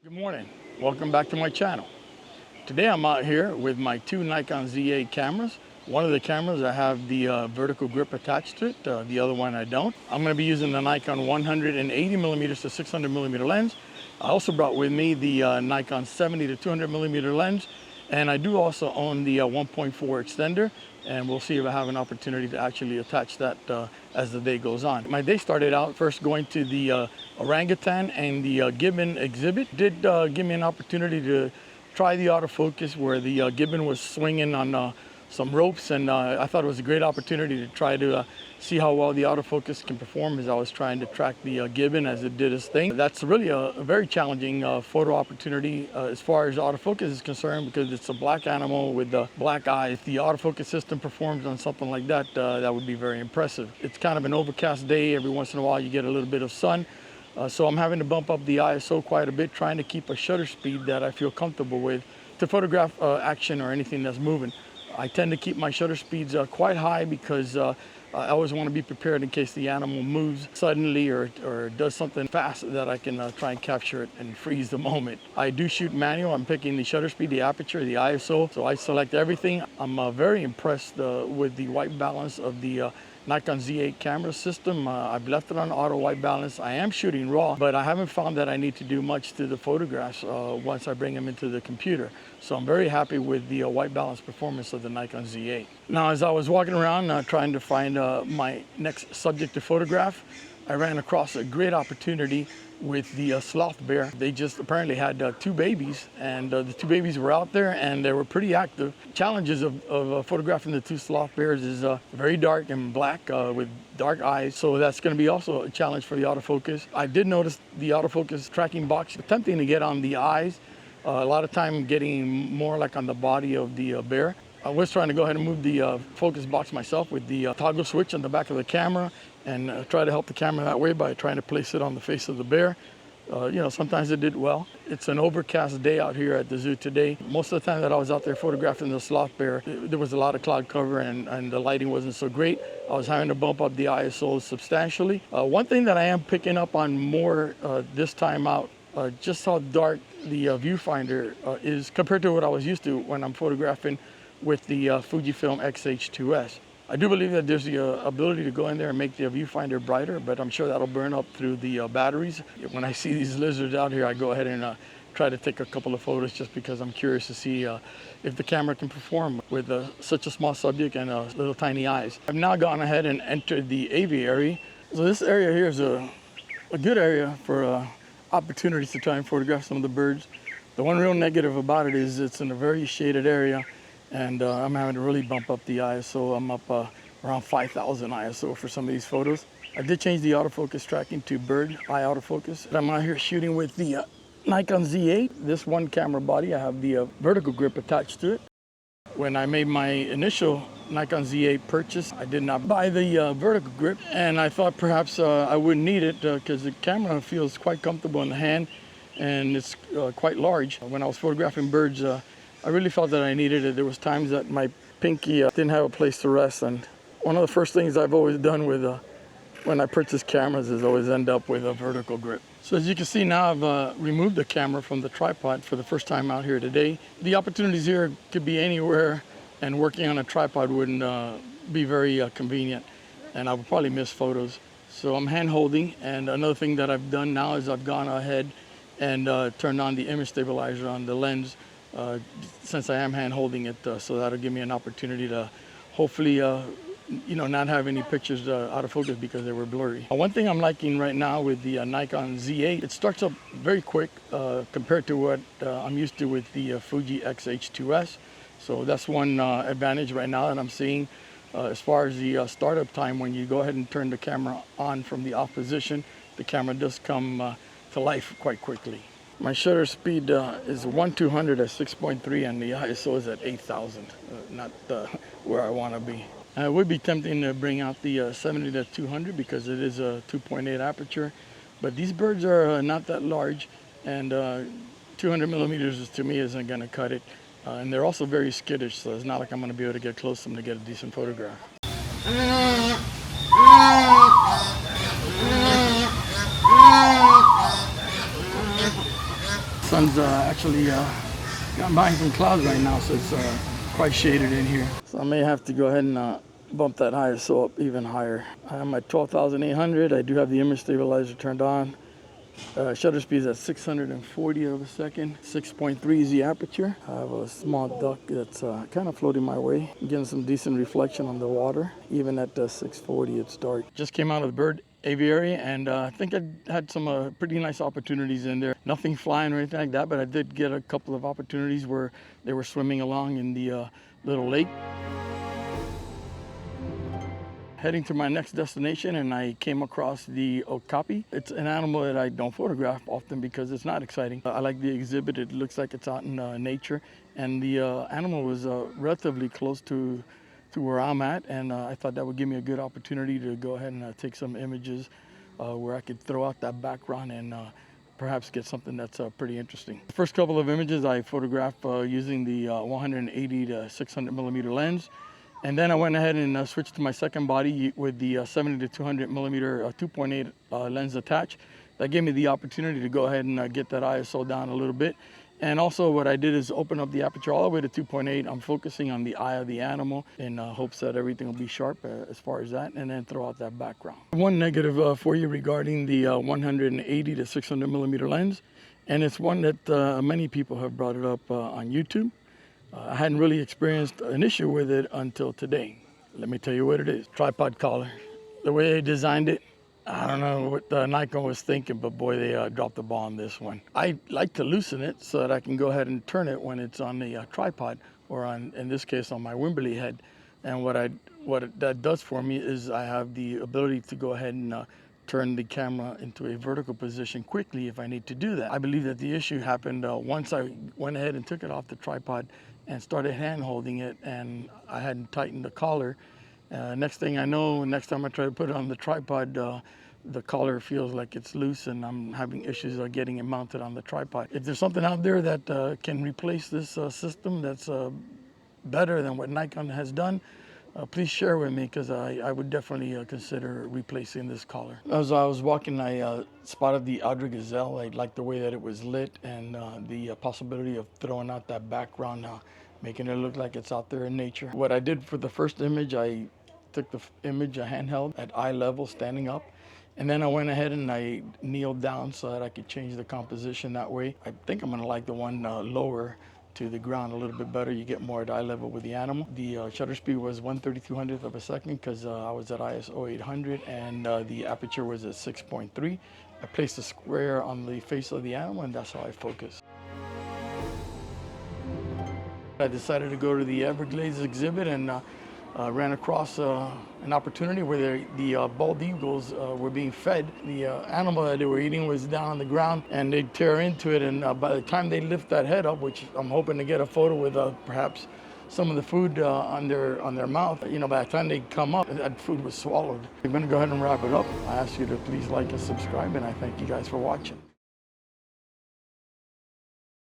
Good morning, welcome back to my channel. Today I'm out here with my two Nikon Z8 cameras. One of the cameras I have the vertical grip attached to it, the other one I don't. I'm going to be using the Nikon 180mm to 600mm lens. I also brought with me the Nikon 70 to 200mm lens, and I do also own the 1.4 extender, and we'll see if I have an opportunity to actually attach that as the day goes on. My day started out first going to the orangutan and the gibbon exhibit. Did give me an opportunity to try the autofocus where the gibbon was swinging on some ropes, and I thought it was a great opportunity to try to see how well the autofocus can perform as I was trying to track the gibbon as it did its thing. That's really a very challenging photo opportunity as far as autofocus is concerned, because it's a black animal with black eyes. If the autofocus system performs on something like that, that would be very impressive. It's kind of an overcast day. Every once in a while you get a little bit of sun. So I'm having to bump up the ISO quite a bit, trying to keep a shutter speed that I feel comfortable with to photograph action or anything that's moving. I tend to keep my shutter speeds quite high because I always want to be prepared in case the animal moves suddenly or does something fast that I can try and capture it and freeze the moment. I do shoot manual. I'm picking the shutter speed, the aperture, the ISO, so I select everything. I'm very impressed with the white balance of the Nikon Z8 camera system. I've left it on auto white balance. I am shooting raw, but I haven't found that I need to do much to the photographs once I bring them into the computer. So I'm very happy with the white balance performance of the Nikon Z8. Now, as I was walking around trying to find my next subject to photograph, I ran across a great opportunity with the sloth bear. They just apparently had two babies, and the two babies were out there and they were pretty active. Challenges of photographing the two sloth bears is very dark and black with dark eyes, so that's going to be also a challenge for the autofocus. I did notice the autofocus tracking box attempting to get on the eyes, a lot of time getting more like on the body of the bear. I was trying to go ahead and move the focus box myself with the toggle switch on the back of the camera, and try to help the camera that way by trying to place it on the face of the bear. You know, sometimes it did well. It's an overcast day out here at the zoo today. Most of the time that I was out there photographing the sloth bear, there was a lot of cloud cover and the lighting wasn't so great. I was having to bump up the ISO substantially. One thing that I am picking up on more this time out, just how dark the viewfinder is compared to what I was used to when I'm photographing with the Fujifilm X-H2S. I do believe that there's the ability to go in there and make the viewfinder brighter, but I'm sure that'll burn up through the batteries. When I see these lizards out here, I go ahead and try to take a couple of photos just because I'm curious to see if the camera can perform with such a small subject and little tiny eyes. I've now gone ahead and entered the aviary. So this area here is a good area for opportunities to try and photograph some of the birds. The one real negative about it is it's in a very shaded area, and I'm having to really bump up the ISO. I'm up around 5,000 ISO for some of these photos. I did change the autofocus tracking to bird eye autofocus. I'm out here shooting with the Nikon Z8. This one camera body, I have the vertical grip attached to it. When I made my initial Nikon Z8 purchase, I did not buy the vertical grip, and I thought perhaps I wouldn't need it because the camera feels quite comfortable in the hand and it's quite large. When I was photographing birds, I really felt that I needed it. There was times that my pinky didn't have a place to rest, and one of the first things I've always done with when I purchase cameras is always end up with a vertical grip. So as you can see now, I've removed the camera from the tripod for the first time out here today. The opportunities here could be anywhere, and working on a tripod wouldn't be very convenient, and I would probably miss photos. So I'm hand holding, and another thing that I've done now is I've gone ahead and turned on the image stabilizer on the lens since I am hand holding it, so that'll give me an opportunity to hopefully you know, not have any pictures out of focus because they were blurry. One thing I'm liking right now with the Nikon Z8, it starts up very quick compared to what I'm used to with the Fuji X-H2S. So that's one advantage right now that I'm seeing. As far as the startup time, when you go ahead and turn the camera on from the off position, the camera does come to life quite quickly. My shutter speed is 1/200 at 6.3, and the ISO is at 8,000, not where I want to be. It would be tempting to bring out the 70 to 200 because it is a 2.8 aperture, but these birds are not that large, and 200 millimeters to me isn't going to cut it. And they're also very skittish, so it's not like I'm going to be able to get close to them to get a decent photograph. Sun's actually got behind some clouds right now, so it's quite shaded in here. So I may have to go ahead and bump that ISO up even higher. I'm at 12,800. I do have the image stabilizer turned on. Shutter speed is at 640 of a second. 6.3 is the aperture. I have a small duck that's kind of floating my way. Getting some decent reflection on the water. Even at 640, it's dark. Just came out of the bird aviary, and I think I had some pretty nice opportunities in there. Nothing flying or anything like that, but I did get a couple of opportunities where they were swimming along in the little lake. Heading to my next destination, and I came across the okapi. It's an animal that I don't photograph often because it's not exciting. I like the exhibit. It looks like it's out in nature, and the animal was relatively close to where I'm at, and I thought that would give me a good opportunity to go ahead and take some images where I could throw out that background and perhaps get something that's pretty interesting. The first couple of images I photographed using the 180 to 600 millimeter lens. And then I went ahead and switched to my second body with the 70 to 200 millimeter 2.8 lens attached. That gave me the opportunity to go ahead and get that ISO down a little bit. And also what I did is open up the aperture all the way to 2.8. I'm focusing on the eye of the animal in hopes that everything will be sharp as far as that, and then throw out that background. One negative for you regarding the 180 to 600 millimeter lens, and it's one that many people have brought it up on YouTube. I hadn't really experienced an issue with it until today. Let me tell you what it is. Tripod collar. The way they designed it, I don't know what Nikon was thinking, but boy, they dropped the ball on this one. I like to loosen it so that I can go ahead and turn it when it's on the tripod, or on, in this case, on my Wimberley head. And that does for me is I have the ability to go ahead and turn the camera into a vertical position quickly if I need to do that. I believe that the issue happened once I went ahead and took it off the tripod and started hand holding it, and I hadn't tightened the collar. Next thing I know, next time I try to put it on the tripod, the collar feels like it's loose, and I'm having issues getting it mounted on the tripod. If there's something out there that can replace this system that's better than what Nikon has done, please share with me, because I would definitely consider replacing this collar. As I was walking, I spotted the Outer Gazelle. I liked the way that it was lit, and the possibility of throwing out that background, making it look like it's out there in nature. What I did for the first image, I took the image handheld at eye level, standing up, and then I went ahead and I kneeled down so that I could change the composition that way. I think I'm gonna like the one lower to the ground a little bit better. You get more at eye level with the animal. The shutter speed was 1/3200th of a second because I was at ISO 800, and the aperture was at 6.3. I placed a square on the face of the animal, and that's how I focused. I decided to go to the Everglades exhibit and ran across an opportunity where the bald eagles were being fed. The animal that they were eating was down on the ground, and they'd tear into it, and by the time they lift that head up, which I'm hoping to get a photo with perhaps some of the food on their mouth, by the time they come up, that food was swallowed. I'm going to go ahead and wrap it up. I ask you to please like and subscribe, and I thank you guys for watching.